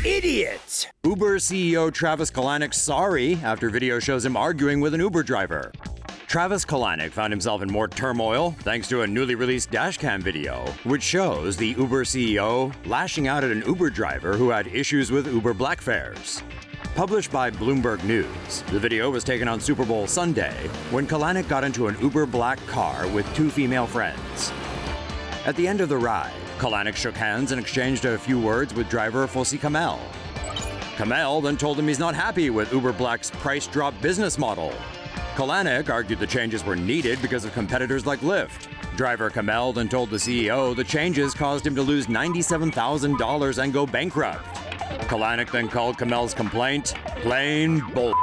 idiot! Uber CEO Travis Kalanick sorry after video shows him arguing with an Uber driver. Travis Kalanick found himself in more turmoil thanks to a newly released dashcam video, which shows the Uber CEO lashing out at an Uber driver who had issues with Uber black fares. Published by Bloomberg News, the video was taken on Super Bowl Sunday when Kalanick got into an Uber black car with two female friends. At the end of the ride, Kalanick shook hands and exchanged a few words with driver Fawzi Kamel. Kamel then told him he's not happy with Uber Black's price drop business model. Kalanick argued the changes were needed because of competitors like Lyft. Driver Kamel then told the CEO the changes caused him to lose $97,000 and go bankrupt. Kalanick then called Kamel's complaint plain bull.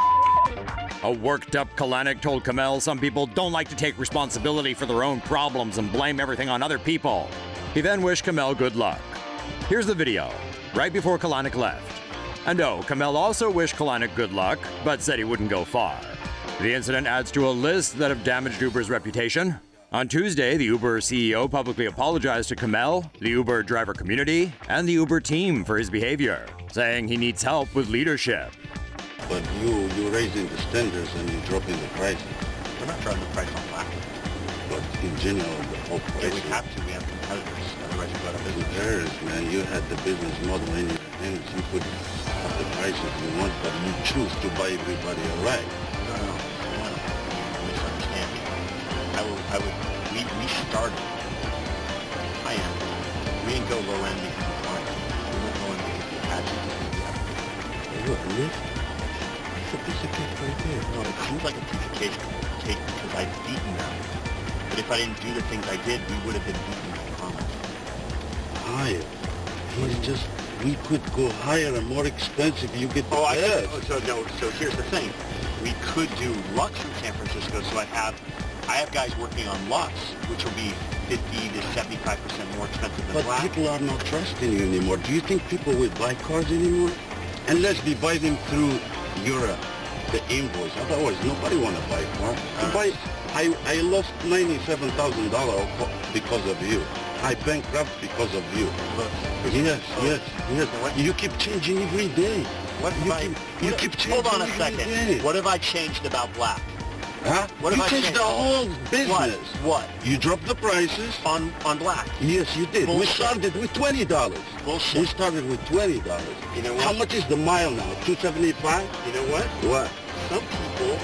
A worked-up Kalanick told Kamel some people don't like to take responsibility for their own problems and blame everything on other people. He then wished Kamel good luck. Here's the video, right before Kalanick left. And no, Kamel also wished Kalanick good luck, but said he wouldn't go far. The incident adds to a list that have damaged Uber's reputation. On Tuesday, the Uber CEO publicly apologized to Kamel, the Uber driver community, and the Uber team for his behavior, saying he needs help with leadership. But you're raising the standards and you're dropping the prices. We're not dropping the price on black. But in general, the whole price. Yeah, we have to. We have competitors. Otherwise, we go out of business. Competitors, man. You had the business model in your hands. You could have the prices you want, but you choose to buy everybody alike. No. Misunderstand me. We started high-end. We didn't go low-end because of clients. We went low-end because we had to. What, Lyft? It's a piece of cake right there. No, it seems like a piece of cake because I've beaten them. But if I didn't do the things I did, we would have been beaten, I promise. Higher. It's just, we could go higher and more expensive. You get the best. So here's the thing. We could do Lux in San Francisco, so I have guys working on Lux, which will be 50 to 75% more expensive than But black. people are not trusting you anymore. Do you think people will buy cars anymore? Unless they buy them through the invoice. Otherwise, nobody want to buy a car. I lost $97,000 because of you. I bankrupt because of you. Yes. You keep changing every day. You keep changing. Hold on a every second. day. What have I changed about black? Huh? What have you I changed changed? the whole business. What? You dropped the prices. On black. Yes, you did. Bullshit. We started with $20. Bullshit. We started with $20. You know what? How much is the mile now? $2.75? You know what? What? Some people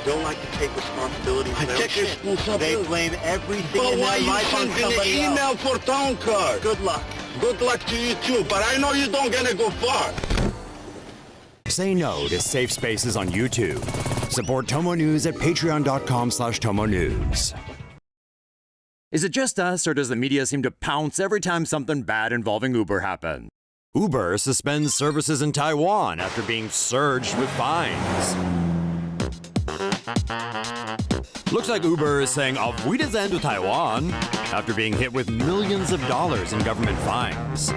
don't like to take responsibility for I their own take shit. responsibility. They blame everything But in why their you life on sending an somebody email else. for town car? Good luck. Good luck to you too, but I know you don't gonna go far. Say no to safe spaces on YouTube. Support TomoNews at patreon.com/TomoNews. Is it just us, or does the media seem to pounce every time something bad involving Uber happens? Uber suspends services in Taiwan after being surged with fines. Looks like Uber is saying auf Wiedersehen to Taiwan after being hit with millions of dollars in government fines.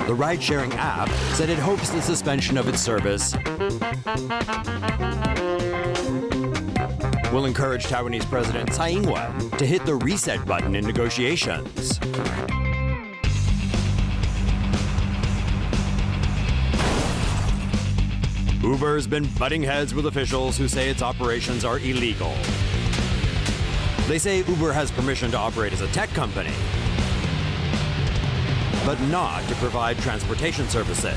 The ride-sharing app said it hopes the suspension of its service will encourage Taiwanese President Tsai Ing-wen to hit the reset button in negotiations. Uber's been butting heads with officials who say its operations are illegal. They say Uber has permission to operate as a tech company, but not to provide transportation services.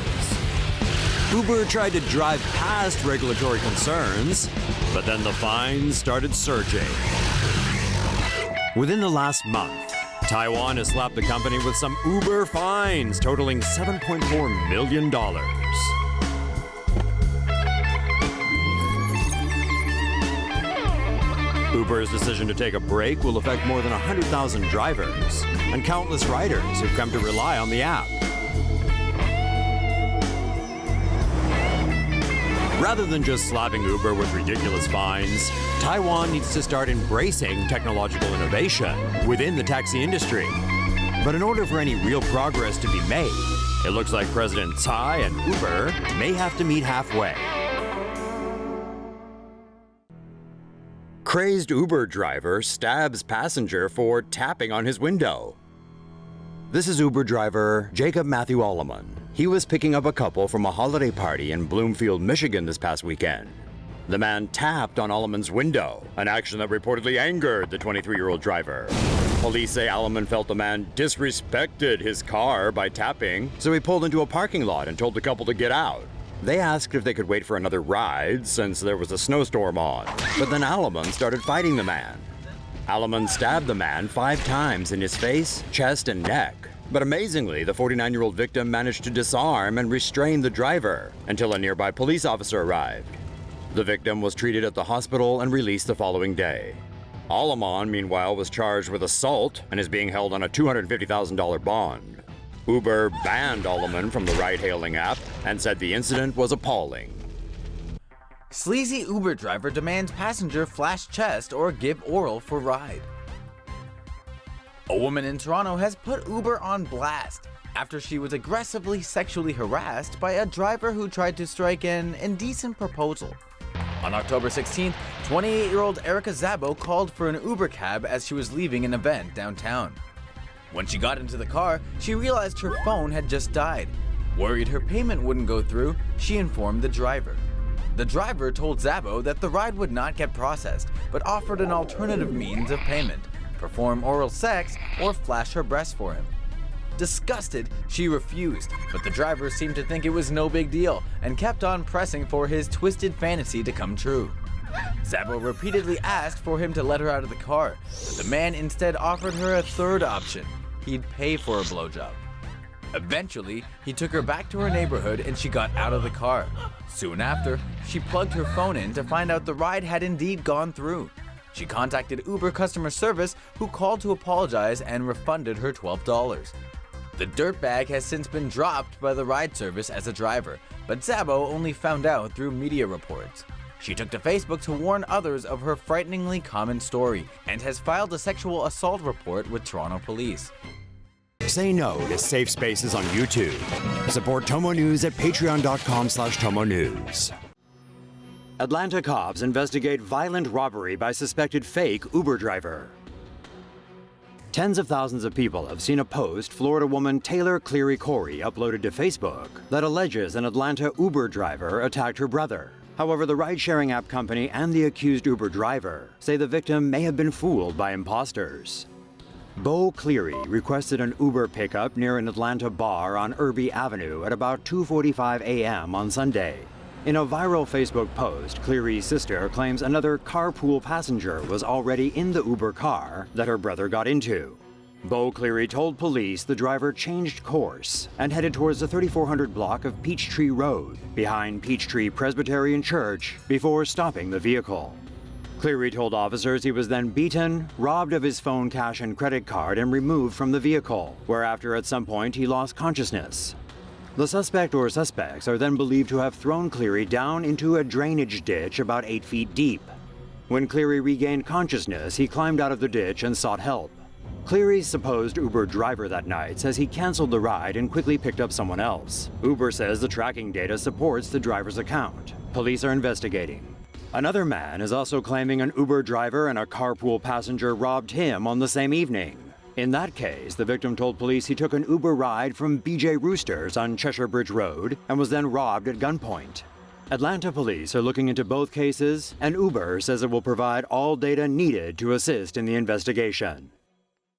Uber tried to drive past regulatory concerns, but then the fines started surging. Within the last month, Taiwan has slapped the company with some Uber fines totaling $7.4 million. Uber's decision to take a break will affect more than 100,000 drivers and countless riders who've come to rely on the app. Rather than just slapping Uber with ridiculous fines, Taiwan needs to start embracing technological innovation within the taxi industry. But in order for any real progress to be made, it looks like President Tsai and Uber may have to meet halfway. Crazed Uber driver stabs passenger for tapping on his window. This is Uber driver Jacob Matthew Alleman. He was picking up a couple from a holiday party in Bloomfield, Michigan this past weekend. The man tapped on Alleman's window, an action that reportedly angered the 23-year-old driver. Police say Alleman felt the man disrespected his car by tapping, so he pulled into a parking lot and told the couple to get out. They asked if they could wait for another ride since there was a snowstorm on, but then Alleman started fighting the man. Alleman stabbed the man 5 times in his face, chest, and neck. But amazingly, the 49-year-old victim managed to disarm and restrain the driver until a nearby police officer arrived. The victim was treated at the hospital and released the following day. Alleman, meanwhile, was charged with assault and is being held on a $250,000 bond. Uber banned Alleman from the ride-hailing app and said the incident was appalling. Sleazy Uber driver demands passenger flash chest or give oral for ride. A woman in Toronto has put Uber on blast after she was aggressively sexually harassed by a driver who tried to strike an indecent proposal. On October 16th, 28-year-old Erica Zabo called for an Uber cab as she was leaving an event downtown. When she got into the car, she realized her phone had just died. Worried her payment wouldn't go through, she informed the driver. The driver told Zabo that the ride would not get processed, but offered an alternative means of payment: perform oral sex or flash her breasts for him. Disgusted, she refused, but the driver seemed to think it was no big deal and kept on pressing for his twisted fantasy to come true. Zabo repeatedly asked for him to let her out of the car, but the man instead offered her a third option: he'd pay for a blowjob. Eventually, he took her back to her neighborhood and she got out of the car. Soon after, she plugged her phone in to find out the ride had indeed gone through. She contacted Uber customer service, who called to apologize and refunded her $12. The dirtbag has since been dropped by the ride service as a driver, but Zabo only found out through media reports. She took to Facebook to warn others of her frighteningly common story and has filed a sexual assault report with Toronto police. Say no to safe spaces on YouTube. Support TomoNews at patreon.com/TomoNews. Atlanta cops investigate violent robbery by suspected fake Uber driver. Tens of thousands of people have seen a post Florida woman Taylor Cleary Corey uploaded to Facebook that alleges an Atlanta Uber driver attacked her brother. However, the ride-sharing app company and the accused Uber driver say the victim may have been fooled by imposters. Bo Cleary requested an Uber pickup near an Atlanta bar on Irby Avenue at about 2:45 a.m. on Sunday. In a viral Facebook post, Cleary's sister claims another carpool passenger was already in the Uber car that her brother got into. Bo Cleary told police the driver changed course and headed towards the 3400 block of Peachtree Road, behind Peachtree Presbyterian Church, before stopping the vehicle. Cleary told officers he was then beaten, robbed of his phone, cash, and credit card, and removed from the vehicle, whereafter at some point he lost consciousness. The suspect or suspects are then believed to have thrown Cleary down into a drainage ditch about 8 feet deep. When Cleary regained consciousness, he climbed out of the ditch and sought help. Cleary's supposed Uber driver that night says he canceled the ride and quickly picked up someone else. Uber says the tracking data supports the driver's account. Police are investigating. Another man is also claiming an Uber driver and a carpool passenger robbed him on the same evening. In that case, the victim told police he took an Uber ride from BJ Roosters on Cheshire Bridge Road and was then robbed at gunpoint. Atlanta police are looking into both cases, and Uber says it will provide all data needed to assist in the investigation.